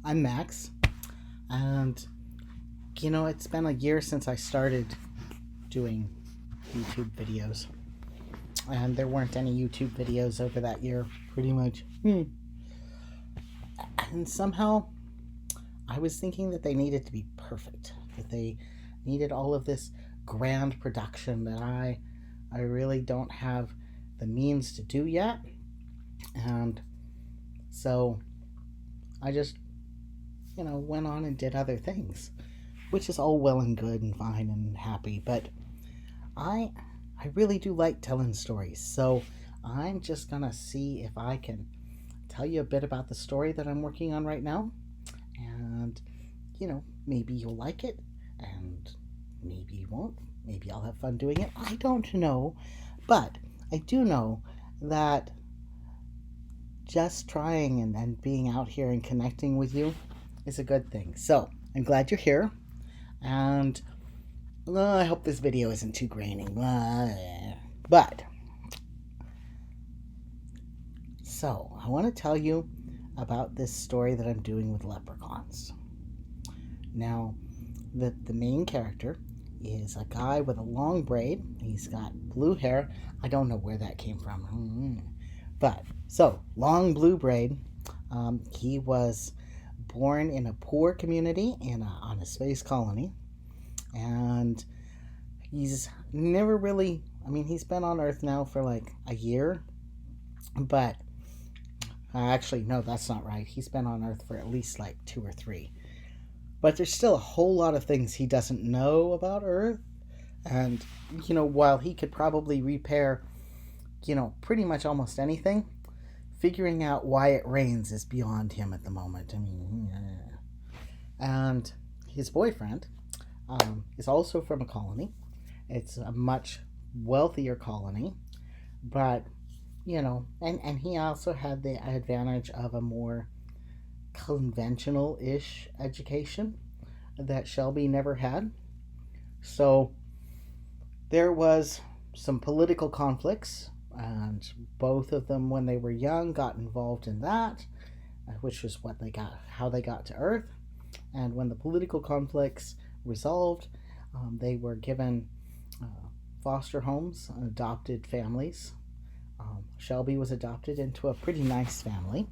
I'm Max, and it's been a year since I started doing YouTube videos, and there weren't any YouTube videos over that year, pretty much. And somehow I was thinking that they needed to be perfect, that they needed all of this grand production that I really don't have the means to do yet, and so I just went on and did other things, which is all well and good and fine and happy, but I really do like telling stories. So I'm just gonna see if I can tell you a bit about the story that I'm working on right now, and maybe you'll like it, and maybe you won't. Maybe I'll have fun doing it. I don't know, but I do know that just trying and being out here and connecting with you is a good thing. So I'm glad you're here, and I hope this video isn't too grainy. But so I want to tell you about this story that I'm doing with leprechauns. Now, the main character is a guy with a long braid. He's got blue hair. I don't know where that came from. But so long blue braid. He was born in a poor community on a space colony, and he's never really, he's been on Earth now for like a year, but actually no, that's not right. He's been on Earth for at least like 2 or 3, but there's still a whole lot of things he doesn't know about Earth. And while he could probably repair pretty much almost anything, figuring out why it rains is beyond him at the moment. And his boyfriend is also from a colony. It's a much wealthier colony, but and he also had the advantage of a more conventional-ish education that Shelby never had. So there was some political conflicts, and both of them, when they were young, got involved in that, which was how they got to Earth. And when the political conflicts resolved, they were given foster homes, adopted families. Shelby was adopted into a pretty nice family.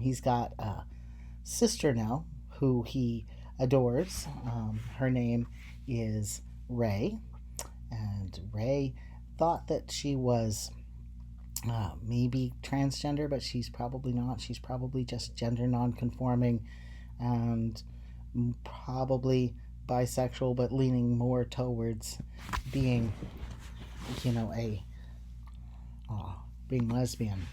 He's got a sister now who he adores. Her name is Ray, and Ray thought that she was maybe transgender, but she's probably not. She's probably just gender non-conforming, and probably bisexual, but leaning more towards being being lesbian.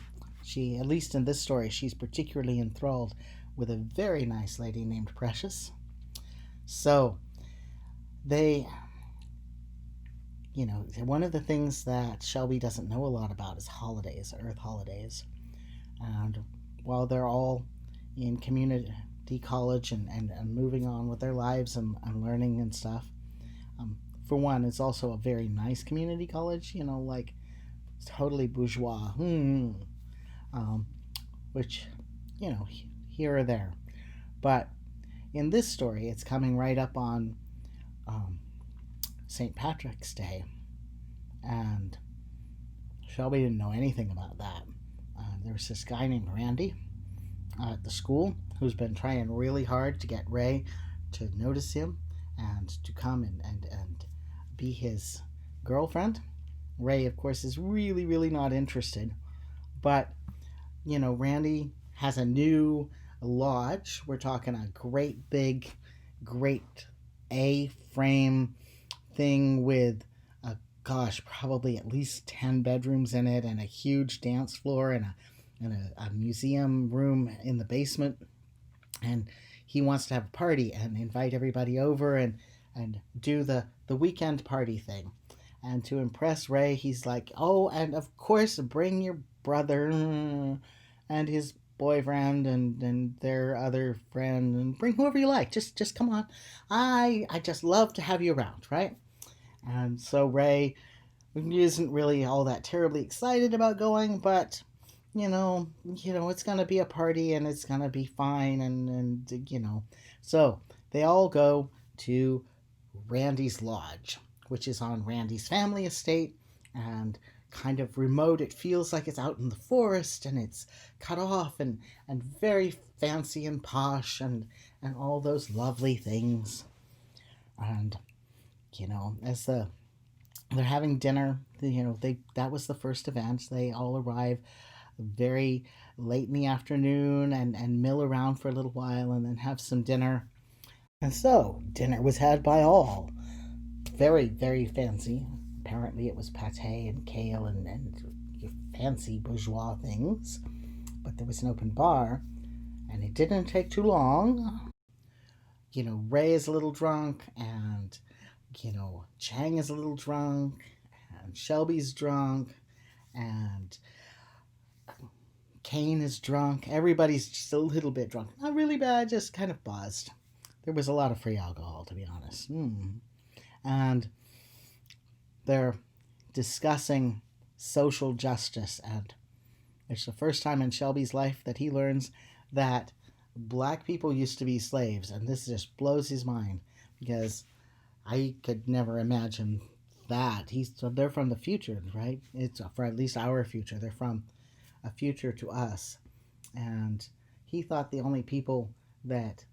She, at least in this story, she's particularly enthralled with a very nice lady named Precious. So they, one of the things that Shelby doesn't know a lot about is holidays, Earth holidays. And while they're all in community college and moving on with their lives and learning and stuff, for one, it's also a very nice community college, like totally bourgeois, which, here or there. But in this story, it's coming right up on St. Patrick's Day, and Shelby didn't know anything about that. There was this guy named Randy at the school who's been trying really hard to get Ray to notice him and to come and be his girlfriend. Ray, of course, is really, really not interested, but Randy has a new lodge. We're talking a great big, great A-frame thing with probably at least 10 bedrooms in it, and a huge dance floor, and a museum room in the basement. And he wants to have a party and invite everybody over and do the weekend party thing. And to impress Ray, he's like, oh, and of course, bring your brother and his boyfriend and their other friend, and bring whoever you like. Just come on. I just love to have you around, right? And so Ray isn't really all that terribly excited about going, but it's going to be a party and it's going to be fine. So they all go to Randy's lodge, which is on Randy's family estate and kind of remote. It feels like it's out in the forest and it's cut off and very fancy and posh and all those lovely things. And, as they're having dinner, that was the first event. They all arrive very late in the afternoon and mill around for a little while and then have some dinner. And so dinner was had by all. Very, very fancy. Apparently it was pate and kale and fancy bourgeois things. But there was an open bar, and it didn't take too long. Ray is a little drunk, and, Chang is a little drunk, and Shelby's drunk, and Kane is drunk. Everybody's just a little bit drunk. Not really bad, just kind of buzzed. There was a lot of free alcohol, to be honest. And they're discussing social justice, and it's the first time in Shelby's life that he learns that black people used to be slaves, and this just blows his mind because I could never imagine that. They're from the future, right? It's for at least our future. They're from a future to us, and he thought the only people that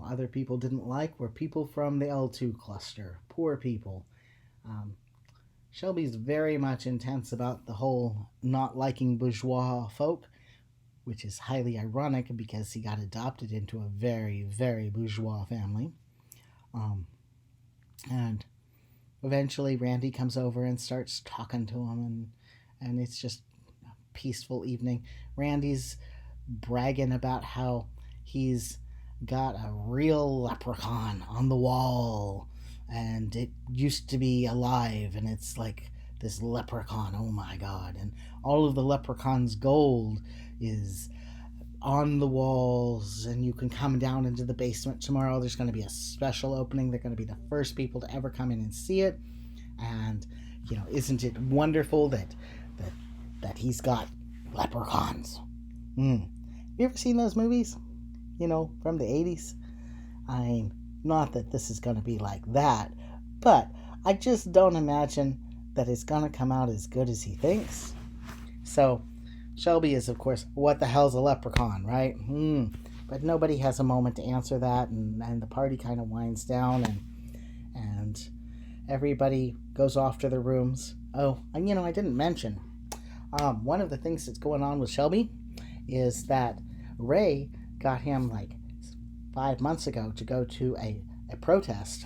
other people didn't like were people from the L2 cluster, poor people. Shelby's very much intense about the whole not liking bourgeois folk, which is highly ironic because he got adopted into a very, very bourgeois family. And eventually Randy comes over and starts talking to him, and it's just a peaceful evening. Randy's bragging about how he's got a real leprechaun on the wall, and it used to be alive, and it's like this leprechaun, oh my god, and all of the leprechaun's gold is on the walls, and you can come down into the basement tomorrow. There's going to be a special opening. They're going to be the first people to ever come in and see it. And isn't it wonderful that he's got leprechauns? You ever seen those movies from the 80s? I mean, not that this is going to be like that, but I just don't imagine that it's going to come out as good as he thinks. So Shelby is, of course, what the hell's a leprechaun, right? But nobody has a moment to answer that, and the party kind of winds down, and everybody goes off to their rooms. Oh, and I didn't mention, one of the things that's going on with Shelby is that Ray got him like 5 months ago to go to a protest,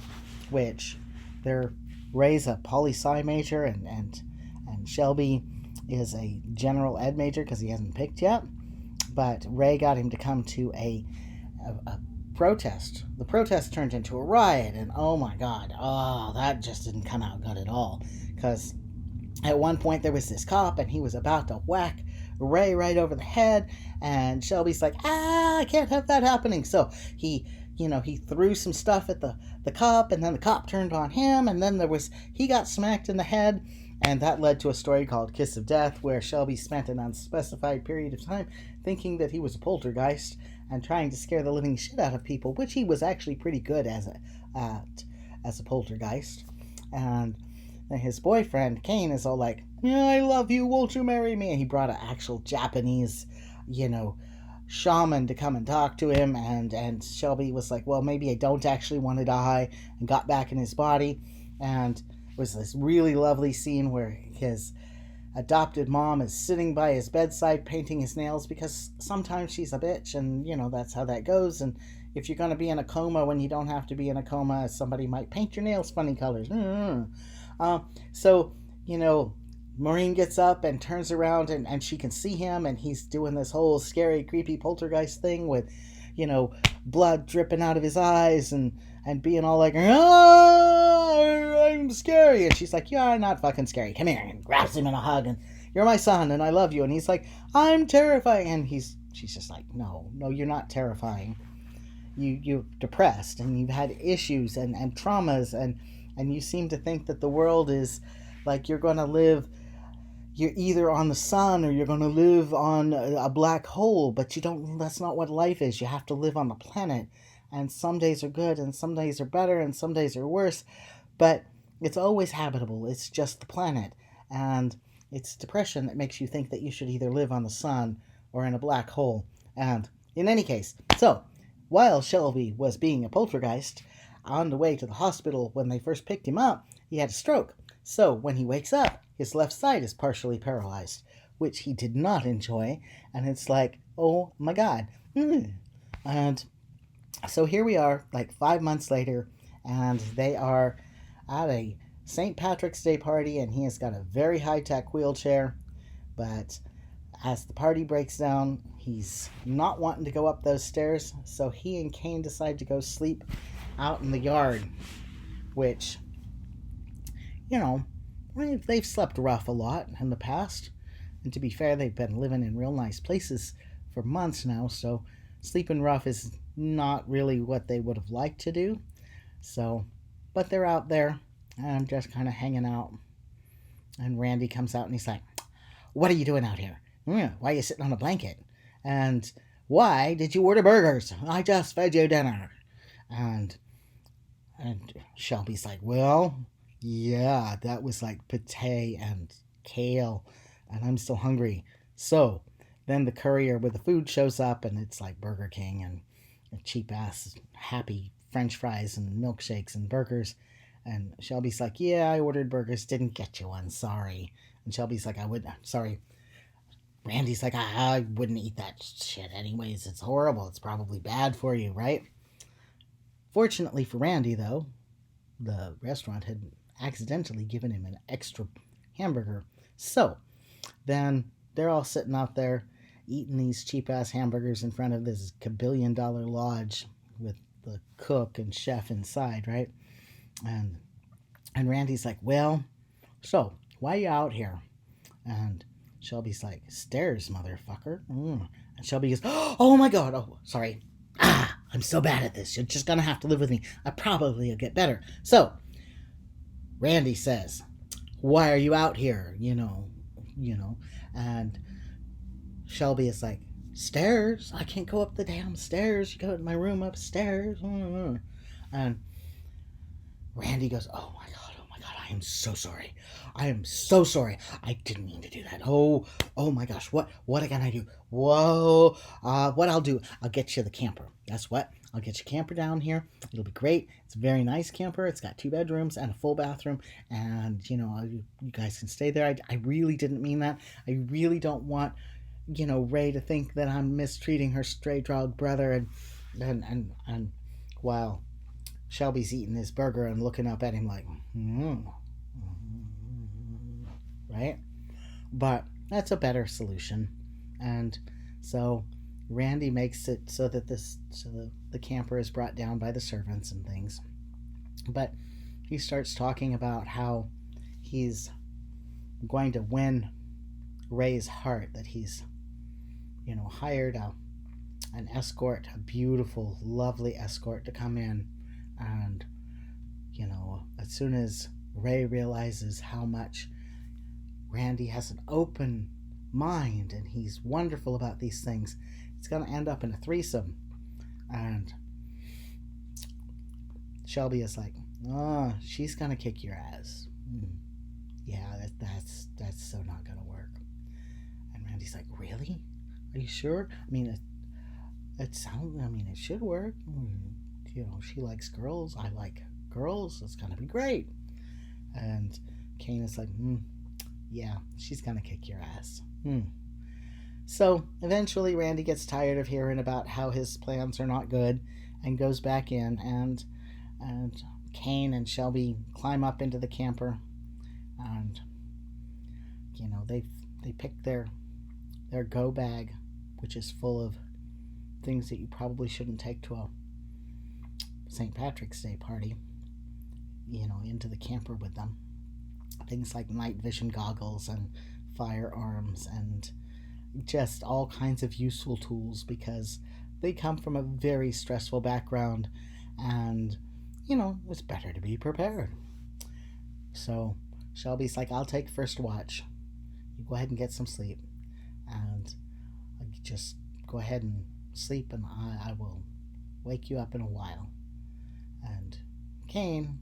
which Ray's a poli-sci major and Shelby is a general ed major because he hasn't picked yet. But Ray got him to come to a protest. The protest turned into a riot, and oh my god, that just didn't come out good at all. Because at one point there was this cop, and he was about to whack Ray right over the head, and Shelby's like, I can't have that happening. So he threw some stuff at the cop, and then the cop turned on him, and then he got smacked in the head. And that led to a story called Kiss of Death, where Shelby spent an unspecified period of time thinking that he was a poltergeist and trying to scare the living shit out of people, which he was actually pretty good as a poltergeist. And his boyfriend, Kane, is all like, yeah, I love you, won't you marry me? And he brought an actual Japanese, shaman to come and talk to him. And Shelby was like, well, maybe I don't actually want to die, and got back in his body. And was this really lovely scene where his adopted mom is sitting by his bedside painting his nails, because sometimes she's a bitch, and that's how that goes. And if you're going to be in a coma when you don't have to be in a coma, somebody might paint your nails funny colors. So Maureen gets up and turns around, and she can see him, and he's doing this whole scary, creepy poltergeist thing with blood dripping out of his eyes and being all like, I'm scary. And she's like, you're not fucking scary. Come here. And grabs him in a hug, and you're my son, and I love you. And he's like, I'm terrifying. And she's just like, no, you're not terrifying. You're depressed, and you've had issues and traumas, and you seem to think that the world is like you're going to live, you're either on the sun or you're going to live on a black hole, but you don't, that's not what life is. You have to live on the planet, and some days are good and some days are better and some days are worse, but it's always habitable. It's just the planet, and it's depression that makes you think that you should either live on the sun or in a black hole. And in any case, so while Shelby was being a poltergeist, on the way to the hospital when they first picked him up, he had a stroke. So when he wakes up, his left side is partially paralyzed, which he did not enjoy. And it's like, oh my God. And so here we are, like 5 months later, and they are at a St. Patrick's Day party, and he has got a very high-tech wheelchair. But as the party breaks down, he's not wanting to go up those stairs, so he and Kane decide to go sleep out in the yard, which, you know, they've slept rough a lot in the past, and to be fair, they've been living in real nice places for months now, so sleeping rough is not really what they would have liked to do. So, but they're out there and just kind of hanging out, and Randy comes out and he's like, "What are you doing out here? Why are you sitting on a blanket? And why did you order burgers? I just fed you dinner." And Shelby's like, "Well, yeah, that was like pate and kale, and I'm still hungry." So then the courier with the food shows up, and it's like Burger King and cheap ass happy French fries and milkshakes and burgers. And Shelby's like, "Yeah, I ordered burgers, didn't get you one, sorry." And Shelby's like, sorry. Randy's like, I wouldn't eat that shit anyways. It's horrible. It's probably bad for you, right? Fortunately for Randy, though, the restaurant had accidentally given him an extra hamburger. So then they're all sitting out there eating these cheap-ass hamburgers in front of this $1 billion lodge with the cook and chef inside, right? And Randy's like, "Well, so why are you out here?" And Shelby's like, "Stairs, motherfucker." And Shelby goes, "Oh my God, oh, sorry. I'm so bad at this. You're just gonna have to live with me. I probably will get better." So Randy says, "Why are you out here? You know. And Shelby is like, "Stairs? I can't go up the damn stairs. You go to my room upstairs." And Randy goes, "Oh my God, I am so sorry. I am so sorry. I didn't mean to do that. Oh my gosh, what can I do? Whoa, what I'll do, I'll get you the camper. That's what, I'll get you a camper down here. It'll be great. It's a very nice camper. It's got 2 bedrooms and a full bathroom, and, you guys can stay there. I really didn't mean that. I really don't want, Ray to think that I'm mistreating her stray-dog brother." And while Shelby's eating his burger and looking up at him like, right? But that's a better solution. And so Randy makes it so that the camper is brought down by the servants and things. But he starts talking about how he's going to win Ray's heart, that he's, hired an escort, a beautiful, lovely escort to come in. And, as soon as Ray realizes how much Randy has an open mind and he's wonderful about these things, it's going to end up in a threesome. And Shelby is like, "Oh, she's going to kick your ass." "Yeah, that's so not going to work." And Randy's like, "Really? Are you sure? I mean, it should work. She likes girls. I like girls. It's going to be great." And Kane is like, "Yeah, she's going to kick your ass." So eventually Randy gets tired of hearing about how his plans are not good and goes back in, and Kane and Shelby climb up into the camper, and they pick their go bag, which is full of things that you probably shouldn't take to a St. Patrick's Day party, into the camper with them. Things like night vision goggles and firearms and just all kinds of useful tools, because they come from a very stressful background, and it's better to be prepared. So Shelby's like, "I'll take first watch. you go ahead and get some sleep, and just go ahead and sleep, and I will wake you up in a while. And Kane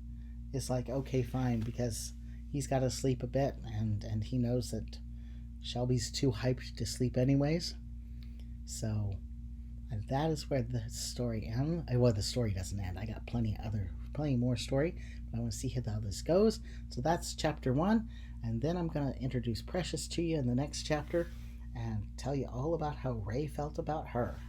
is like, okay, fine, because he's got to sleep a bit, and he knows that Shelby's too hyped to sleep anyways. So and that is where the story ends. Well, the story doesn't end. I got plenty more story, but I want to see how this goes. So that's chapter 1, and then I'm going to introduce Precious to you in the next chapter and tell you all about how Ray felt about her.